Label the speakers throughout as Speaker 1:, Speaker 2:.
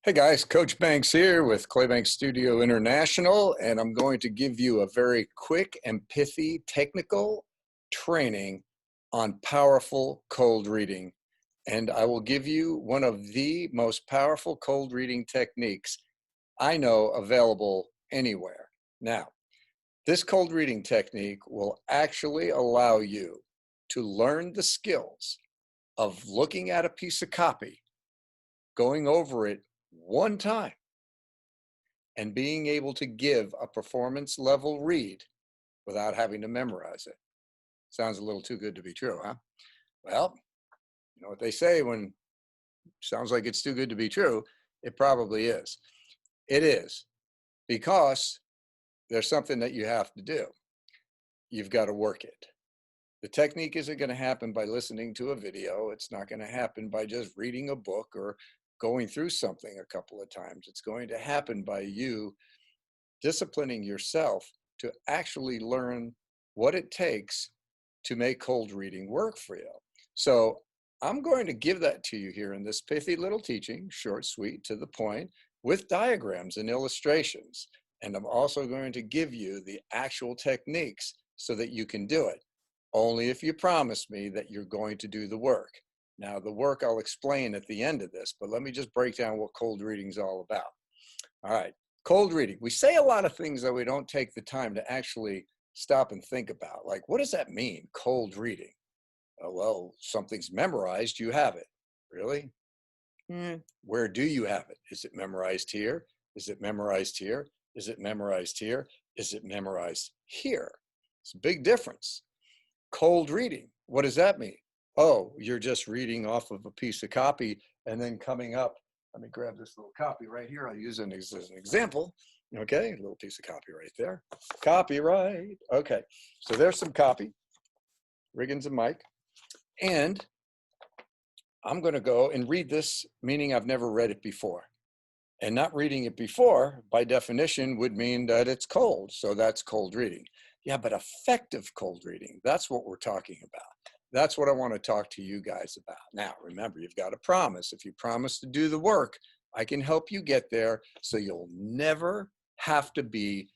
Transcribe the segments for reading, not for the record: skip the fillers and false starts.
Speaker 1: Hey guys, Coach Banks here with Claybank Studio International, and I'm going to give you a very quick and pithy technical training on powerful cold reading. And I will give you one of the most powerful cold reading techniques I know available anywhere. Now, this cold reading technique will actually allow you to learn the skills of looking at a piece of copy, going over it one time, and being able to give a performance level read without having to memorize it. Sounds a little too good to be true, huh? Well, you know what they say, when sounds like it's too good to be true, it probably is. It is, because there's something that you have to do. You've got to work it. The technique isn't going to happen by listening to a video. It's not going to happen by just reading a book or going through something a couple of times. It's going to happen by you disciplining yourself to actually learn what it takes to make cold reading work for you. So I'm going to give that to you here in this pithy little teaching, short, sweet, to the point, with diagrams and illustrations. And I'm also going to give you the actual techniques so that you can do it, only if you promise me that you're going to do the work. Now, the work I'll explain at the end of this, but let me just break down what cold reading is all about. All right, cold reading. We say a lot of things that we don't take the time to actually stop and think about. Like, what does that mean, cold reading? Well, something's memorized, you have it. Really? Where do you have it? Is it memorized here? Is it memorized here? Is it memorized here? Is it memorized here? It's a big difference. Cold reading, what does that mean? Oh, you're just reading off of a piece of copy and then coming up. Let me grab this little copy right here. I'll use it as an example. Okay, a little piece of copy right there. Copyright. Okay, so there's some copy. Riggins and Mike. And I'm going to go and read this, meaning I've never read it before. And not reading it before, by definition, would mean that it's cold. So that's cold reading. Yeah, but effective cold reading, that's what we're talking about. That's what I want to talk to you guys about. Now, remember, you've got to promise. If you promise to do the work, I can help you get there so you'll never have to be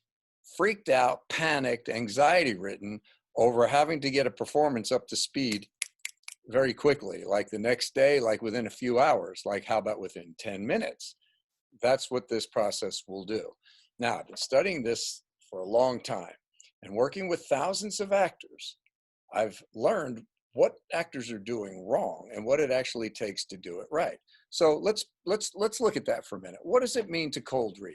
Speaker 1: freaked out, panicked, anxiety-ridden over having to get a performance up to speed very quickly, like the next day, like within a few hours, like how about within 10 minutes? That's what this process will do. Now, I've been studying this for a long time and working with thousands of actors. I've learned what actors are doing wrong and what it actually takes to do it right. So let's look at that for a minute. What does it mean to cold read?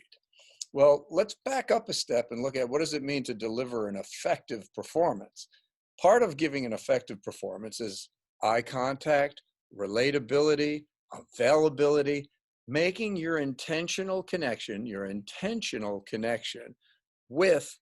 Speaker 1: Well, let's back up a step and look at what does it mean to deliver an effective performance. Part of giving an effective performance is eye contact, relatability, availability, making your intentional connection with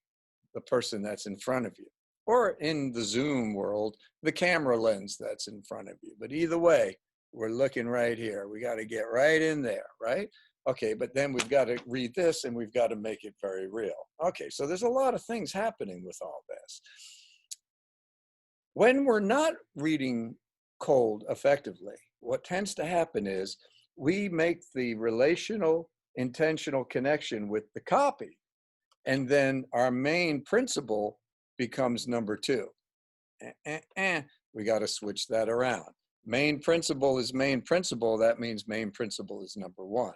Speaker 1: the person that's in front of you, or in the Zoom world, the camera lens that's in front of you. But either way, we're looking right here. We got to get right in there, right? Okay, but then we've got to read this and we've got to make it very real. Okay, so there's a lot of things happening with all this. When we're not reading cold effectively, what tends to happen is we make the relational, intentional connection with the copy, and then our main principle becomes number two. We got to switch that around. Main principle is main principle. That means main principle is number one.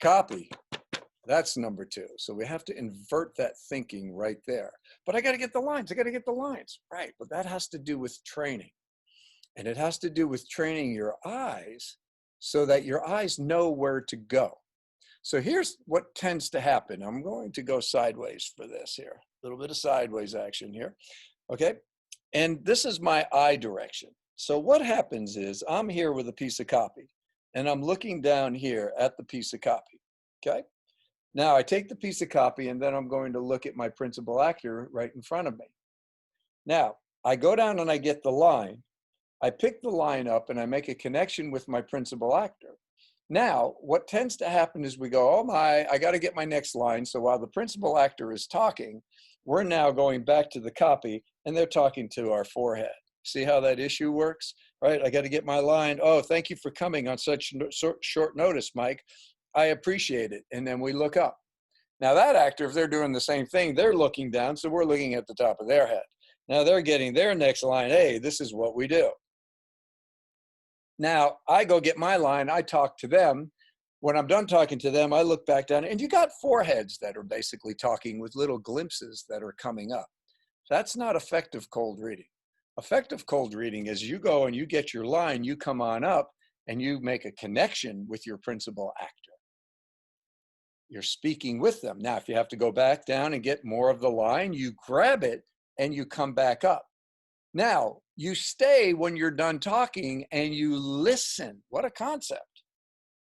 Speaker 1: Copy, that's number two. So we have to invert that thinking right there. But I got to get the lines. I got to get the lines. Right. But that has to do with training. And it has to do with training your eyes so that your eyes know where to go. So here's what tends to happen. I'm going to go sideways for this here. A little bit of sideways action here. Okay. And this is my eye direction. So what happens is I'm here with a piece of copy and I'm looking down here at the piece of copy. Okay. Now I take the piece of copy and then I'm going to look at my principal actor right in front of me. Now I go down and I get the line. I pick the line up and I make a connection with my principal actor. Now, what tends to happen is we go, oh my, I got to get my next line. So while the principal actor is talking, we're now going back to the copy and they're talking to our forehead. See how that issue works, right? I got to get my line. Oh, thank you for coming on such short notice, Mike. I appreciate it. And then we look up. Now that actor, if they're doing the same thing, they're looking down. So we're looking at the top of their head. Now they're getting their next line. Hey, this is what we do. Now I go get my line. I talk to them. When I'm done talking to them, I look back down and you got foreheads that are basically talking with little glimpses that are coming up. That's not effective cold reading. Effective cold reading is you go and you get your line, you come on up and you make a connection with your principal actor. You're speaking with them. Now, if you have to go back down and get more of the line, you grab it and you come back up. Now, you stay when you're done talking and you listen. What a concept.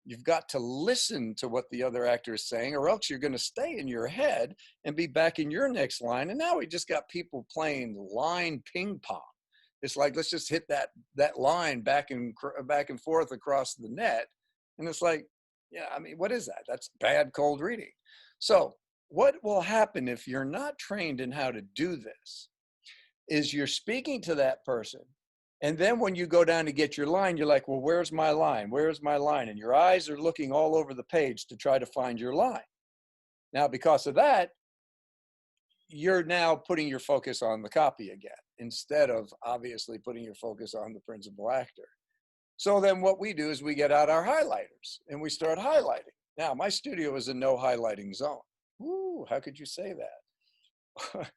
Speaker 1: You've got to listen to what the other actor is saying, or else you're going to stay in your head and be back in your next line. And now we just got people playing line ping pong. It's like, let's just hit that line back and forth across the net. And it's like, yeah, I mean, what is that? That's bad cold reading. So what will happen if you're not trained in how to do this is you're speaking to that person. And then when you go down to get your line, you're like, well, where's my line? Where's my line? And your eyes are looking all over the page to try to find your line. Now, because of that, you're now putting your focus on the copy again, instead of obviously putting your focus on the principal actor. So then what we do is we get out our highlighters and we start highlighting. Now, my studio is a no highlighting zone. Ooh, how could you say that?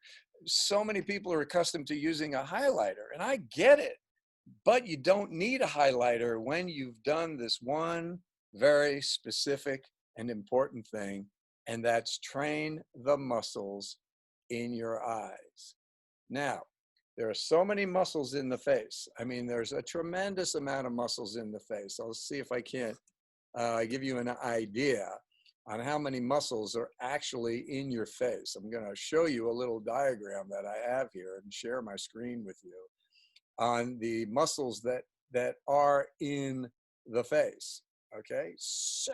Speaker 1: So many people are accustomed to using a highlighter, and I get it, but you don't need a highlighter when you've done this one very specific and important thing, and that's train the muscles in your eyes. Now, there are so many muscles in the face. I mean, there's a tremendous amount of muscles in the face. I'll see if I can give you an idea on how many muscles are actually in your face. I'm going to show you a little diagram that I have here and share my screen with you on the muscles that are in the face. Okay, so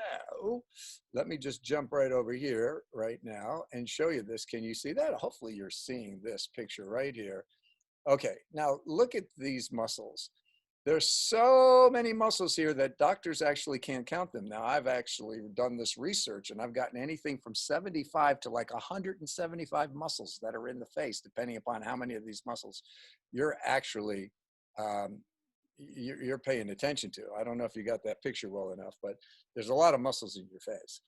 Speaker 1: let me just jump right over here right now and show you this. Can you see that? Hopefully you're seeing this picture right here. Okay, now look at these muscles. There's so many muscles here that doctors actually can't count them. Now, I've actually done this research and I've gotten anything from 75 to like 175 muscles that are in the face, depending upon how many of these muscles you're actually you're paying attention to. I don't know if you got that picture well enough, but there's a lot of muscles in your face.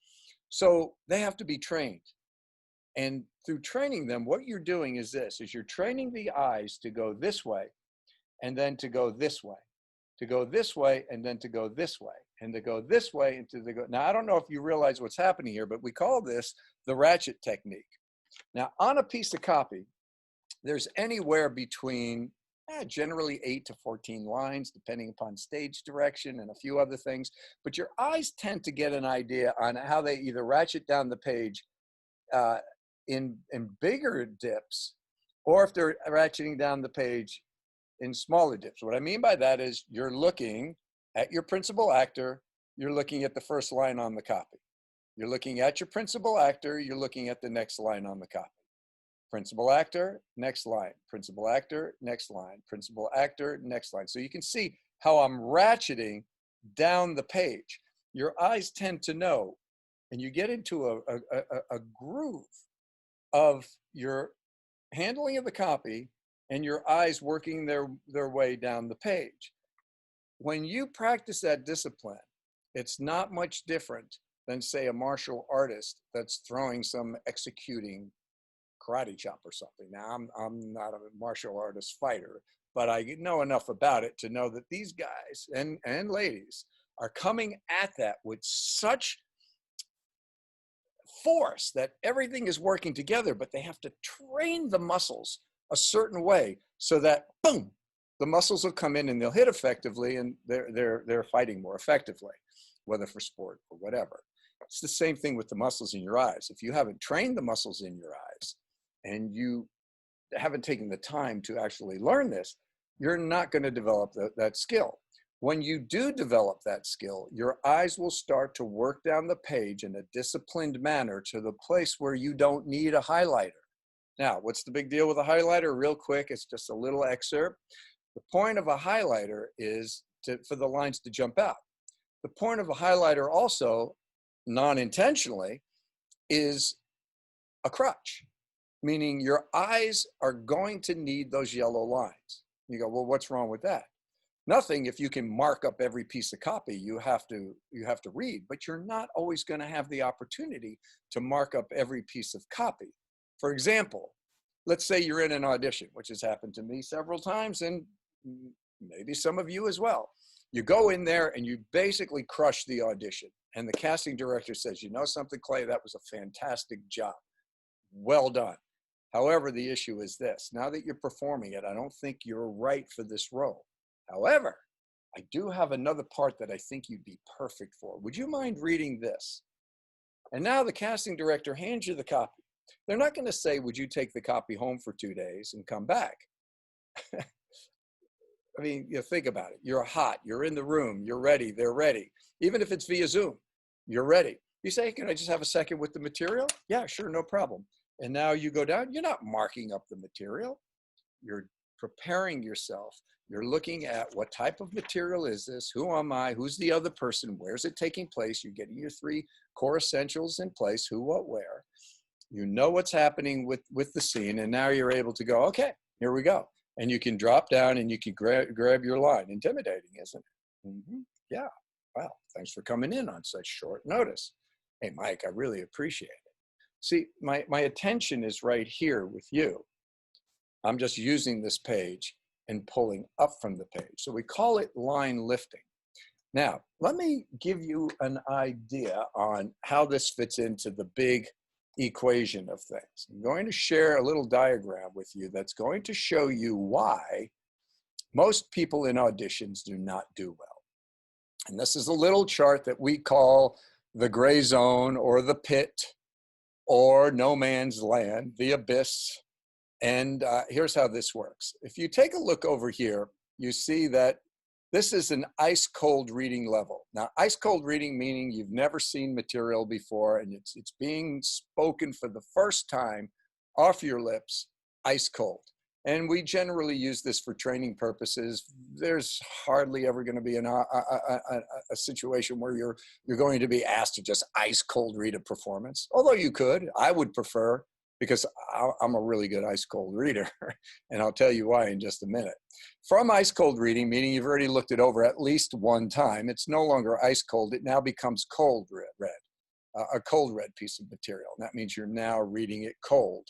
Speaker 1: So they have to be trained. And through training them, what you're doing is this, is you're training the eyes to go this way and then to go this way, to go this way and then to go this way, and to go this way and to go. Now, I don't know if you realize what's happening here, but we call this the ratchet technique. Now, on a piece of copy, there's anywhere between generally 8 to 14 lines, depending upon stage direction and a few other things. But your eyes tend to get an idea on how they either ratchet down the page in bigger dips, or if they're ratcheting down the page in smaller dips. What I mean by that is you're looking at your principal actor, you're looking at the first line on the copy. You're looking at your principal actor, you're looking at the next line on the copy. Principal actor, next line, principal actor, next line, principal actor, next line. So you can see how I'm ratcheting down the page. Your eyes tend to know, and you get into a groove of your handling of the copy and your eyes working their way down the page. When you practice that discipline, it's not much different than, say, a martial artist that's throwing some executing karate chop or something. Now, I'm not a martial artist fighter, but I know enough about it to know that these guys and ladies are coming at that with such force that everything is working together, but they have to train the muscles a certain way so that, boom, the muscles will come in and they'll hit effectively, and they're fighting more effectively, whether for sport or whatever. It's the same thing with the muscles in your eyes. If you haven't trained the muscles in your eyes and you haven't taken the time to actually learn this, you're not going to develop that skill. When you do develop that skill, your eyes will start to work down the page in a disciplined manner to the place where you don't need a highlighter. Now, what's the big deal with a highlighter? Real quick, it's just a little excerpt. The point of a highlighter is for the lines to jump out. The point of a highlighter also, non-intentionally is a crutch, meaning your eyes are going to need those yellow lines. You go, well, what's wrong with that? Nothing if you can mark up every piece of copy you have to read, but you're not always going to have the opportunity to mark up every piece of copy. For example, let's say you're in an audition, which has happened to me several times, and maybe some of you as well. You go in there and you basically crush the audition. And the casting director says, you know something, Clay, that was a fantastic job. Well done. However, the issue is this. Now that you're performing it, I don't think you're right for this role. However, I do have another part that I think you'd be perfect for. Would you mind reading this? And now the casting director hands you the copy. They're not going to say, would you take the copy home for 2 days and come back? I mean, you think about it. You're hot. You're in the room. You're ready. They're ready. Even if it's via Zoom, you're ready. You say, can I just have a second with the material? Yeah, sure, no problem. And now you go down. You're not marking up the material. You're preparing yourself. You're looking at what type of material is this? Who am I? Who's the other person? Where's it taking place? You're getting your 3 core essentials in place, who, what, where. You know what's happening with the scene, and now you're able to go, okay, here we go. And you can drop down and you can grab your line. Intimidating, isn't it? Mm-hmm. Yeah. Wow. Thanks for coming in on such short notice. Hey, Mike, I really appreciate it. See, my attention is right here with you. I'm just using this page and pulling up from the page. So we call it line lifting. Now, let me give you an idea on how this fits into the big equation of things. I'm going to share a little diagram with you that's going to show you why most people in auditions do not do well. And this is a little chart that we call the gray zone or the pit or no man's land, the abyss. And here's how this works. If you take a look over here, you see that this is an ice cold reading level. Now, ice cold reading meaning you've never seen material before and it's being spoken for the first time off your lips, ice cold. And we generally use this for training purposes. There's hardly ever going to be a situation where you're going to be asked to just ice cold read a performance. Although you could, I would prefer, because I'm a really good ice cold reader, and I'll tell you why in just a minute. From ice cold reading, meaning you've already looked it over at least one time, it's no longer ice cold, it now becomes cold red, a cold red piece of material. And that means you're now reading it cold.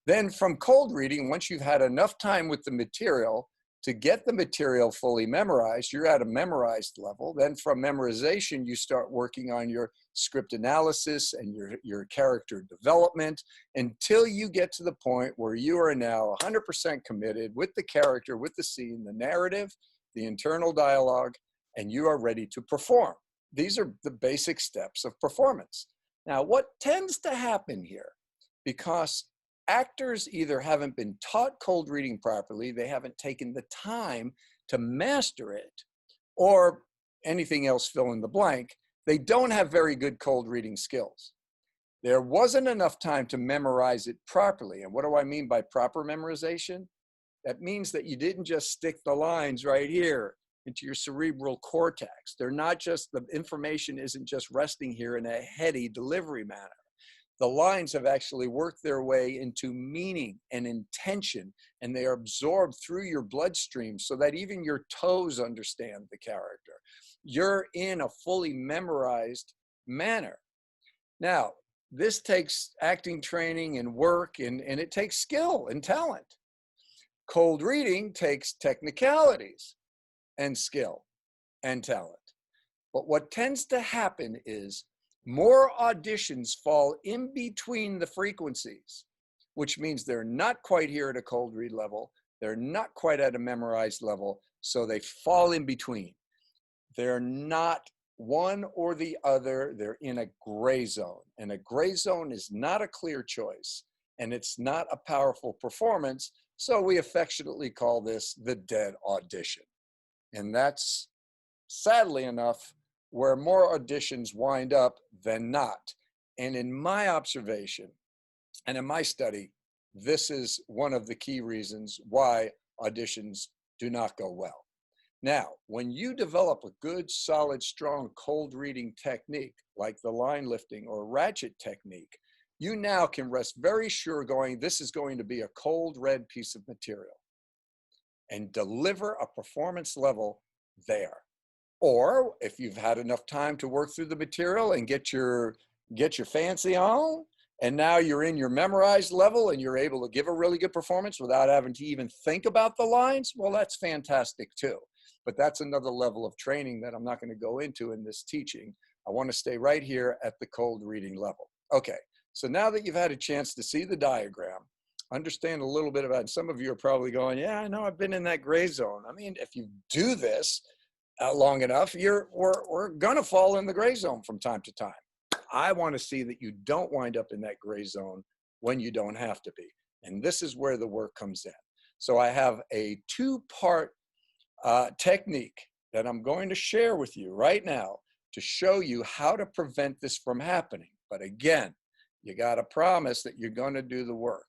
Speaker 1: Then from cold reading, once you've had enough time with the material to get the material fully memorized, you're at a memorized level. Then from memorization, you start working on your script analysis and your character development until you get to the point where you are now 100% committed with the character, with the scene, the narrative, the internal dialogue, and you are ready to perform. These are the basic steps of performance. Now, what tends to happen here, because actors either haven't been taught cold reading properly, they haven't taken the time to master it, or anything else, fill in the blank, they don't have very good cold reading skills. There wasn't enough time to memorize it properly. And what do I mean by proper memorization? That means that you didn't just stick the lines right here into your cerebral cortex. They're not just, the information isn't just resting here in a heady delivery manner. The lines have actually worked their way into meaning and intention, and they are absorbed through your bloodstream so that even your toes understand the character. You're in a fully memorized manner. Now, this takes acting training and work, and it takes skill and talent. Cold reading takes technicalities and skill and talent. But what tends to happen is more auditions fall in between the frequencies, which means they're not quite here at a cold read level. They're not quite at a memorized level, so they fall in between. They're not one or the other. They're in a gray zone, and a gray zone is not a clear choice, and it's not a powerful performance, so we affectionately call this the dead audition. And that's, sadly enough, where more auditions wind up than not. And in my observation and in my study, this is one of the key reasons why auditions do not go well. Now, when you develop a good, solid, strong cold reading technique, like the line lifting or ratchet technique, you now can rest very sure going, this is going to be a cold red piece of material and deliver a performance level there. Or if you've had enough time to work through the material and get your fancy on, and now you're in your memorized level and you're able to give a really good performance without having to even think about the lines, well, that's fantastic too. But that's another level of training that I'm not going to go into in this teaching. I want to stay right here at the cold reading level. Okay, so now that you've had a chance to see the diagram, understand a little bit about it. Some of you are probably going, yeah, I know, I've been in that gray zone. I mean, if you do this long enough, we're going to fall in the gray zone from time to time. I want to see that you don't wind up in that gray zone when you don't have to be. And this is where the work comes in. So I have a two-part technique that I'm going to share with you right now to show you how to prevent this from happening. But again, you got to promise that you're going to do the work.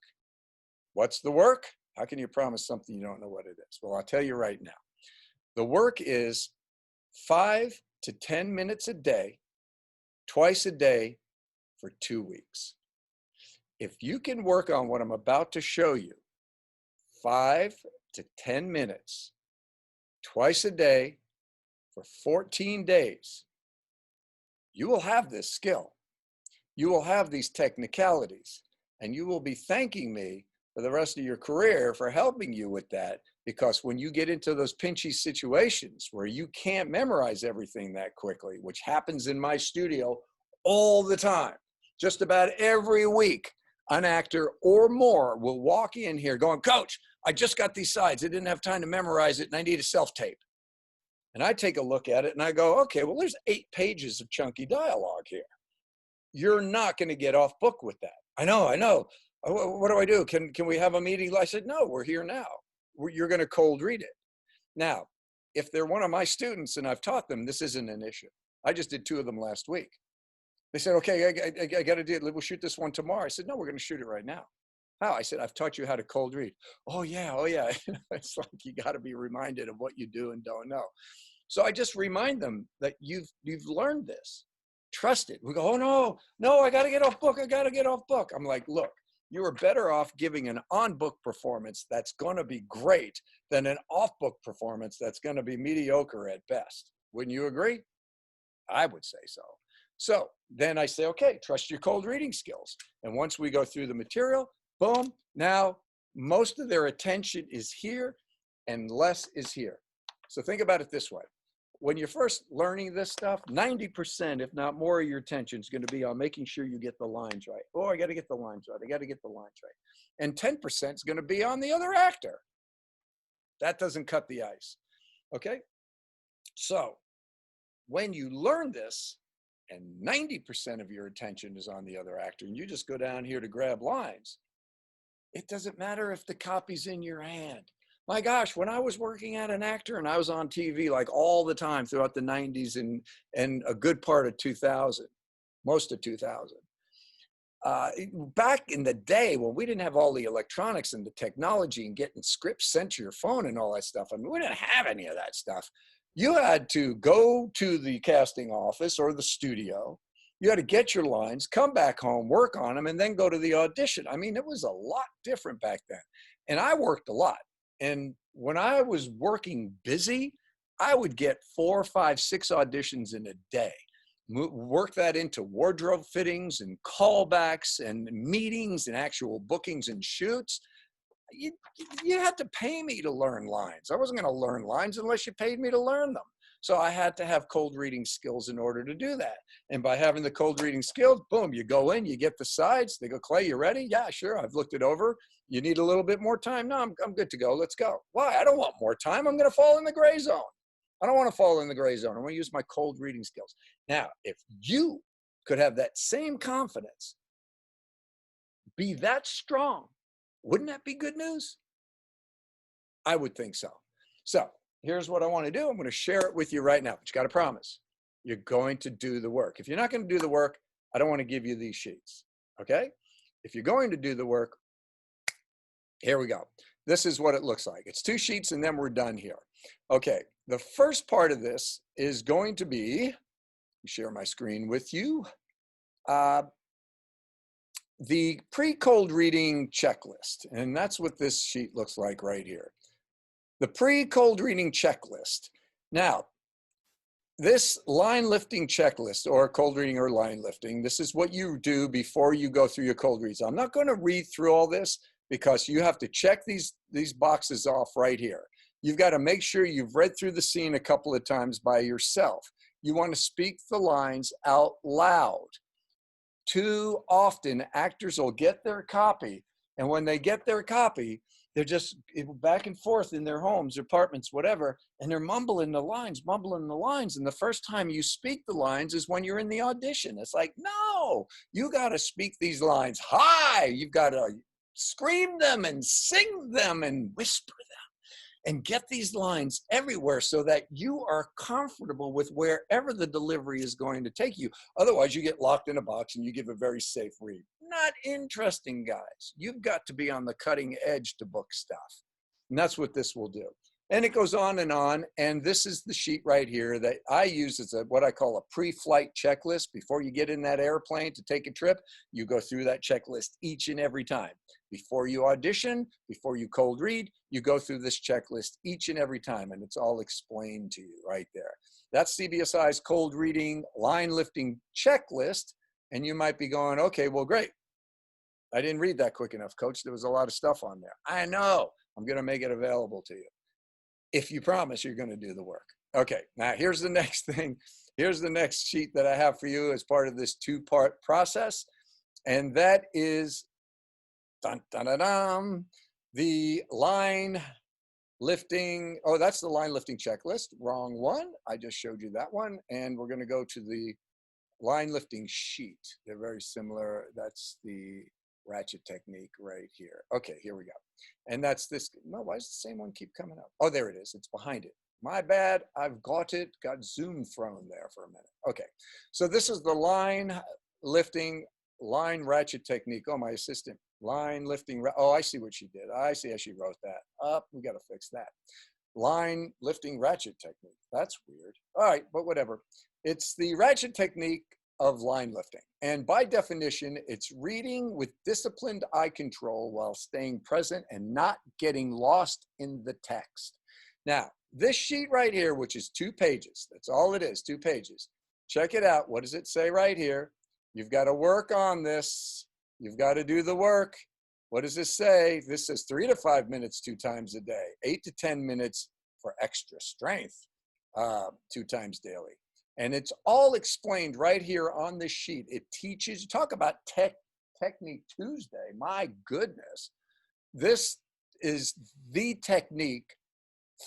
Speaker 1: What's the work? How can you promise something you don't know what it is? Well, I'll tell you right now. The work is 5 to 10 minutes a day, twice a day for 2 weeks. If you can work on what I'm about to show you, 5 to 10 minutes, twice a day for 14 days, you will have this skill. You will have these technicalities, and you will be thanking me for the rest of your career for helping you with that, because when you get into those pinchy situations where you can't memorize everything that quickly, which happens in my studio all the time, just about every week, an actor or more will walk in here going, Coach, I just got these sides. I didn't have time to memorize it, and I need a self-tape. And I take a look at it and I go, okay, well, there's 8 pages of chunky dialogue here. You're not going to get off book with that. I know. What do I do? Can we have a meeting? I said, no, we're here now. You're going to cold read it. Now, if they're one of my students and I've taught them, this isn't an issue. I just did 2 of them last week. They said, okay, I got to do it. We'll shoot this one tomorrow. I said, no, we're going to shoot it right now. How? I said, I've taught you how to cold read. Oh yeah. It's like you got to be reminded of what you do and don't know. So I just remind them that you've learned this. Trust it. We go, oh no, I got to get off book. I got to get off book. I'm like, look, you are better off giving an on-book performance that's going to be great than an off-book performance that's going to be mediocre at best. Wouldn't you agree? I would say so. So then I say, okay, trust your cold reading skills. And once we go through the material, boom, now most of their attention is here and less is here. So think about it this way. When you're first learning this stuff, 90%, if not more, of your attention is going to be on making sure you get the lines right. Oh, I got to get the lines right. I got to get the lines right. And 10% is going to be on the other actor. That doesn't cut the ice. Okay? So when you learn this and 90% of your attention is on the other actor and you just go down here to grab lines, it doesn't matter if the copy's in your hand. My gosh, when I was working at an actor and I was on TV like all the time throughout the 90s and a good part of 2000, most of 2000. Back in the day when we didn't have all the electronics and the technology and getting scripts sent to your phone and all that stuff, I mean, we didn't have any of that stuff. You had to go to the casting office or the studio. You had to get your lines, come back home, work on them, and then go to the audition. I mean, it was a lot different back then. And I worked a lot. And when I was working busy, I would get 4, 5, 6 auditions in a day. Work that into wardrobe fittings and callbacks and meetings and actual bookings and shoots. You had to pay me to learn lines. I wasn't going to learn lines unless you paid me to learn them. So I had to have cold reading skills in order to do that. And by having the cold reading skills, boom, you go in, you get the sides. They go, Clay, you ready? Yeah, sure. I've looked it over. You need a little bit more time? No, I'm good to go. Let's go. Why? I don't want more time. I'm going to fall in the gray zone. I don't want to fall in the gray zone. I want to use my cold reading skills. Now, if you could have that same confidence, be that strong, wouldn't that be good news? I would think so. So here's what I want to do. I'm going to share it with you right now, but you got to promise you're going to do the work. If you're not going to do the work, I don't want to give you these sheets. Okay? If you're going to do the work, here we go. this is what it looks like. It's 2 sheets and then we're done here. Okay, the first part of this is going to be, share my screen with you, the pre-cold reading checklist. And that's what this sheet looks like right here. The pre-cold reading checklist. Now, this line lifting checklist, or cold reading or line lifting, this is what you do before you go through your cold reads. I'm not going to read through all this because you have to check these boxes off right here. You've got to make sure you've read through the scene a couple of times by yourself. You want to speak the lines out loud. Too often, actors will get their copy, and when they get their copy, they're just back and forth in their homes, apartments, whatever, and they're mumbling the lines. And the first time you speak the lines is when you're in the audition. It's like, no, you got to speak these lines high. You've got to scream them and sing them and whisper them and get these lines everywhere so that you are comfortable with wherever the delivery is going to take you. Otherwise, you get locked in a box and you give a very safe read. Not interesting, guys. You've got to be on the cutting edge to book stuff. And that's what this will do. And it goes on. And this is the sheet right here that I use as what I call a pre-flight checklist. Before you get in that airplane to take a trip, you go through that checklist each and every time. Before you audition, before you cold read, you go through this checklist each and every time, and it's all explained to you right there. That's CBSI's cold reading line lifting checklist. And you might be going, okay, well, great. I didn't read that quick enough, Coach. There was a lot of stuff on there. I know. I'm going to make it available to you if you promise you're going to do the work. Okay, now here's the next thing. Here's the next sheet that I have for you as part of this 2-part process. And that is dun, dun, dun, dun, the line lifting. Oh, that's the line lifting checklist. Wrong one. I just showed you that one. And we're going to go to the line lifting sheet. They're very similar. That's the ratchet technique right here. Okay, here we go. And that's this. No, why does the same one keep coming up? Oh, there it is. It's behind it. My bad. I've got Zoom thrown there for a minute. Okay, so this is the line lifting, line ratchet technique. Oh, my assistant. Line lifting. Oh, I see what she did. I see how she wrote that. Up. We got to fix that. Line lifting ratchet technique. That's weird. All right, but whatever. It's the ratchet technique of line lifting. And by definition, it's reading with disciplined eye control while staying present and not getting lost in the text. Now, this sheet right here, which is 2 pages, that's all it is, 2 pages. Check it out. What does it say right here? You've got to work on this. You've got to do the work. What does this say? This says 3 to 5 minutes 2 times a day, 8 to 10 minutes for extra strength 2 times daily. And it's all explained right here on this sheet. It teaches, talk about Technique Tuesday. My goodness. This is the technique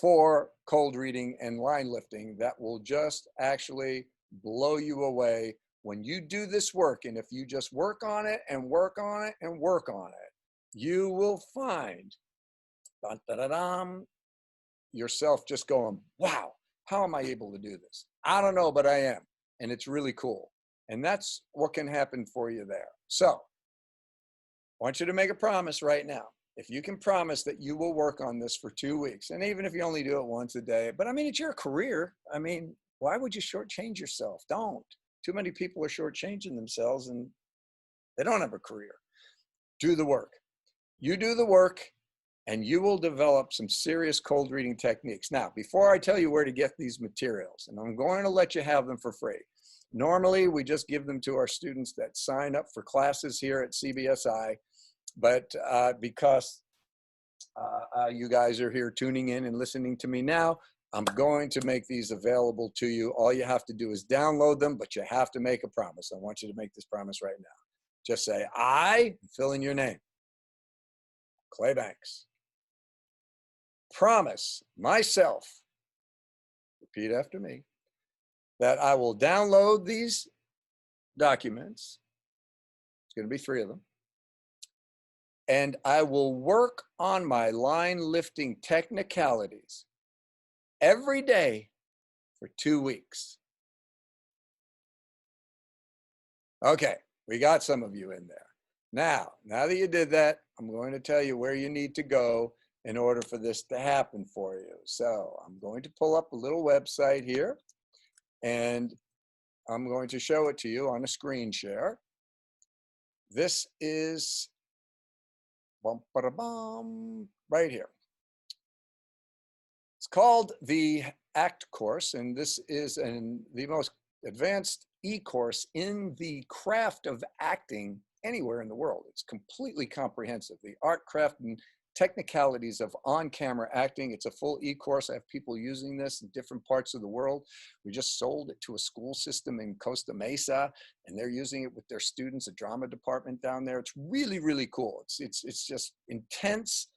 Speaker 1: for cold reading and line lifting that will just actually blow you away when you do this work. And if you just work on it and work on it and work on it, you will find dun, dun, dun, dun, yourself just going, wow, how am I able to do this? I don't know, but I am. And it's really cool. And that's what can happen for you there. So I want you to make a promise right now. If you can promise that you will work on this for 2 weeks, and even if you only do it once a day, but I mean, it's your career. I mean, why would you shortchange yourself? Don't. Too many people are shortchanging themselves and they don't have a career. Do the work. You do the work and you will develop some serious cold reading techniques. Now, before I tell you where to get these materials, and I'm going to let you have them for free. Normally, we just give them to our students that sign up for classes here at CBSI, but because you guys are here tuning in and listening to me now, I'm going to make these available to you. All you have to do is download them, but you have to make a promise. I want you to make this promise right now. Just say, I, fill in your name, Clay Banks, promise myself, repeat after me, that I will download these documents. It's going to be 3 of them. And I will work on my line lifting technicalities every day for 2 weeks. Okay, we got some of you in there. Now that you did that, I'm going to tell you where you need to go in order for this to happen for you. So I'm going to pull up a little website here, and I'm going to show it to you on a screen share. This is right here. It's called the ACT course, and this is the most advanced e-course in the craft of acting anywhere in the world. It's completely comprehensive. The art, craft, and technicalities of on-camera acting. It's a full e-course. I have people using this in different parts of the world. We just sold it to a school system in Costa Mesa, and they're using it with their students, a drama department down there. It's really, really cool. It's just intense,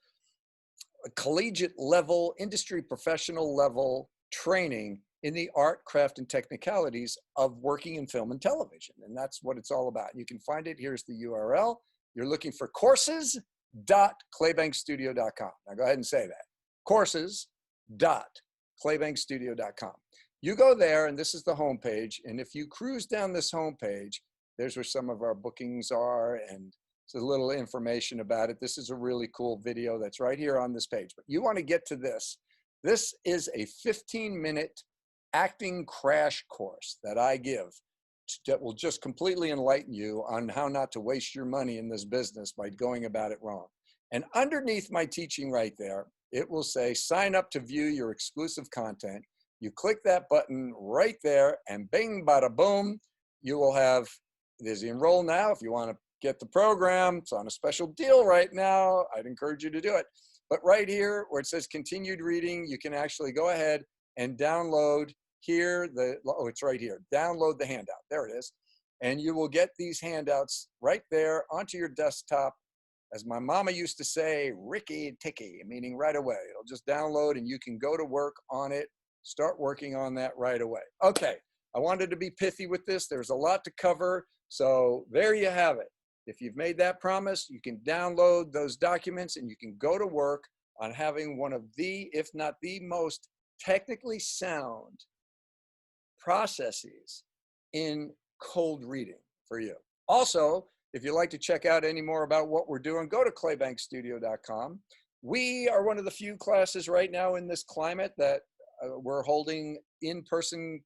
Speaker 1: collegiate level, industry professional level training in the art, craft, and technicalities of working in film and television. And that's what it's all about. You can find it. Here's the URL. You're looking for courses.claybankstudio.com. Now go ahead and say that. Courses.claybankstudio.com. You go there, and this is the homepage. And if you cruise down this homepage, there's where some of our bookings are, and it's a little information about it. This is a really cool video that's right here on this page. But you want to get to this. This is a 15-minute acting crash course that I give that will just completely enlighten you on how not to waste your money in this business by going about it wrong. And underneath my teaching right there, it will say, sign up to view your exclusive content. You click that button right there, and bing, bada, boom, you will have, there's the enroll now. If you want to get the program, it's on a special deal right now. I'd encourage you to do it. But right here where it says continued reading, you can actually go ahead and download here, it's right here. Download the handout. There it is. And you will get these handouts right there onto your desktop. As my mama used to say, Ricky Ticky, meaning right away. It'll just download and you can go to work on it, start working on that right away. Okay, I wanted to be pithy with this. There's a lot to cover. So there you have it. If you've made that promise, you can download those documents and you can go to work on having one of the, if not the most technically sound processes in cold reading for you. Also, if you'd like to check out any more about what we're doing, go to claybankstudio.com. We are one of the few classes right now in this climate that we're holding in-person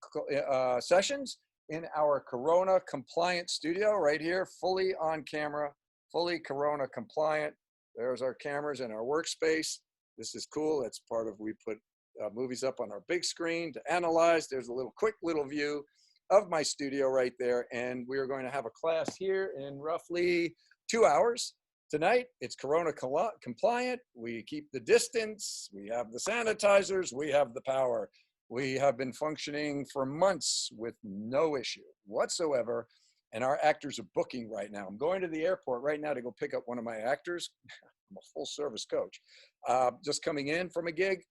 Speaker 1: sessions in our Corona compliant studio right here, fully on camera, fully Corona compliant. There's our cameras and our workspace. This is cool. That's part of, we put movies up on our big screen to analyze. There's a quick little view of my studio right there. And we are going to have a class here in roughly 2 hours. Tonight, it's Corona compliant. We keep the distance. We have the sanitizers. We have the power. We have been functioning for months with no issue whatsoever. And our actors are booking right now. I'm going to the airport right now to go pick up one of my actors. I'm a full service coach, just coming in from a gig.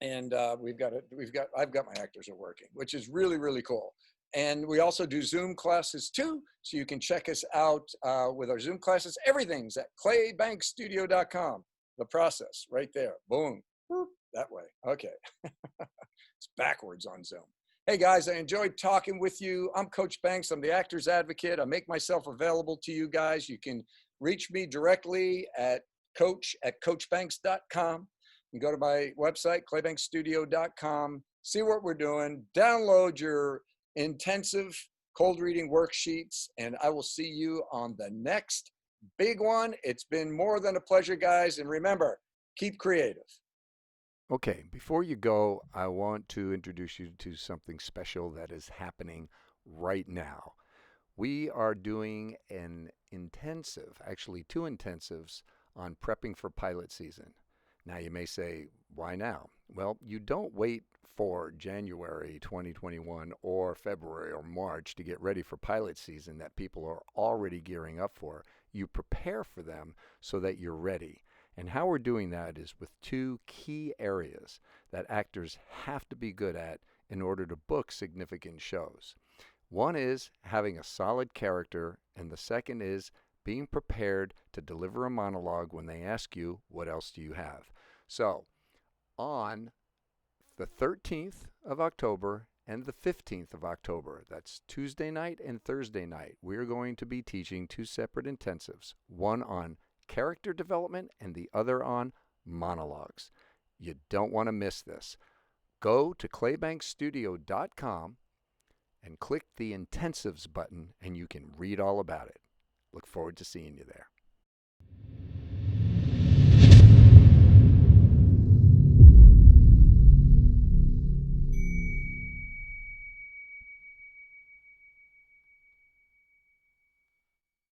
Speaker 1: And I've got my actors are working, which is really, really cool. And we also do Zoom classes too. So you can check us out with our Zoom classes. Everything's at claybankstudio.com. The process right there. Boom. Boop, that way. Okay. It's backwards on Zoom. Hey guys, I enjoyed talking with you. I'm Coach Banks. I'm the Actor's Advocate. I make myself available to you guys. You can reach me directly at coach@coachbanks.com. You go to my website, claybankstudio.com, see what we're doing, download your intensive cold reading worksheets, and I will see you on the next big one. It's been more than a pleasure, guys. And remember, keep creative.
Speaker 2: Okay, before you go, I want to introduce you to something special that is happening right now. We are doing an intensive, actually 2 intensives, on prepping for pilot season. Now you may say, why now? Well, you don't wait for January 2021 or February or March to get ready for pilot season that people are already gearing up for. You prepare for them so that you're ready. And how we're doing that is with 2 key areas that actors have to be good at in order to book significant shows. One is having a solid character, and the second is being prepared to deliver a monologue when they ask you, what else do you have? So, on the 13th of October and the 15th of October, that's Tuesday night and Thursday night, we're going to be teaching 2 separate intensives, one on character development and the other on monologues. You don't want to miss this. Go to claybankstudio.com and click the Intensives button, and you can read all about it. Look forward to seeing you there.